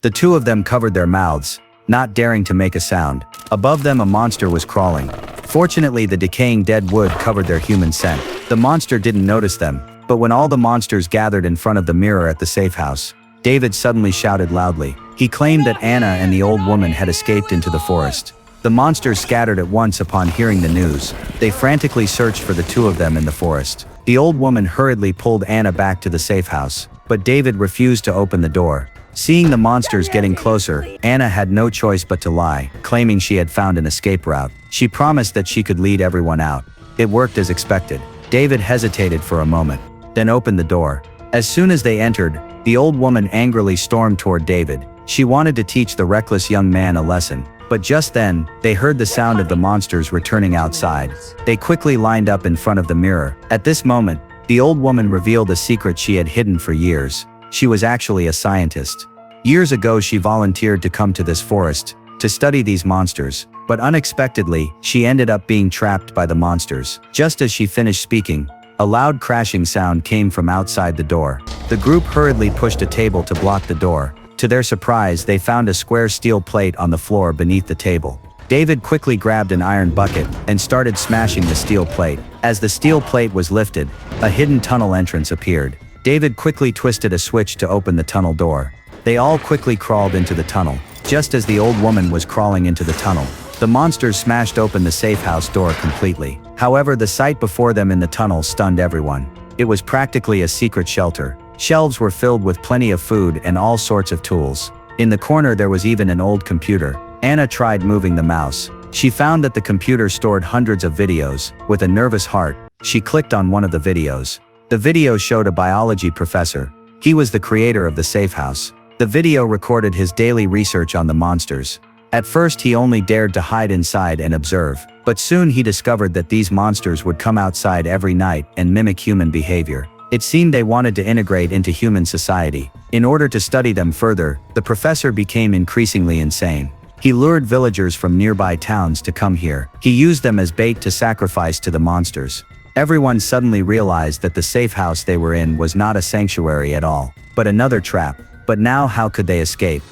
The two of them covered their mouths, not daring to make a sound. Above them a monster was crawling. Fortunately, the decaying dead wood covered their human scent. The monster didn't notice them, but when all the monsters gathered in front of the mirror at the safe house, David suddenly shouted loudly. He claimed that Anna and the old woman had escaped into the forest. The monsters scattered at once upon hearing the news. They frantically searched for the two of them in the forest. The old woman hurriedly pulled Anna back to the safe house, but David refused to open the door. Seeing the monsters getting closer, Anna had no choice but to lie, claiming she had found an escape route. She promised that she could lead everyone out. It worked as expected. David hesitated for a moment, then opened the door. As soon as they entered, the old woman angrily stormed toward David. She wanted to teach the reckless young man a lesson. But just then, they heard the sound of the monsters returning outside. They quickly lined up in front of the mirror. At this moment, the old woman revealed a secret she had hidden for years. She was actually a scientist. Years ago, she volunteered to come to this forest to study these monsters, but unexpectedly, she ended up being trapped by the monsters. Just as she finished speaking, a loud crashing sound came from outside the door. The group hurriedly pushed a table to block the door. To their surprise, they found a square steel plate on the floor beneath the table. David quickly grabbed an iron bucket and started smashing the steel plate. As the steel plate was lifted, a hidden tunnel entrance appeared. David quickly twisted a switch to open the tunnel door. They all quickly crawled into the tunnel. Just as the old woman was crawling into the tunnel, the monsters smashed open the safe house door completely. However, the sight before them in the tunnel stunned everyone. It was practically a secret shelter. Shelves were filled with plenty of food and all sorts of tools. In the corner there was even an old computer. Anna tried moving the mouse. She found that the computer stored hundreds of videos. With a nervous heart, she clicked on one of the videos. The video showed a biology professor. He was the creator of the safe house. The video recorded his daily research on the monsters. At first he only dared to hide inside and observe, but soon he discovered that these monsters would come outside every night and mimic human behavior. It seemed they wanted to integrate into human society. In order to study them further, the professor became increasingly insane. He lured villagers from nearby towns to come here. He used them as bait to sacrifice to the monsters. Everyone suddenly realized that the safe house they were in was not a sanctuary at all, but another trap. But now how could they escape?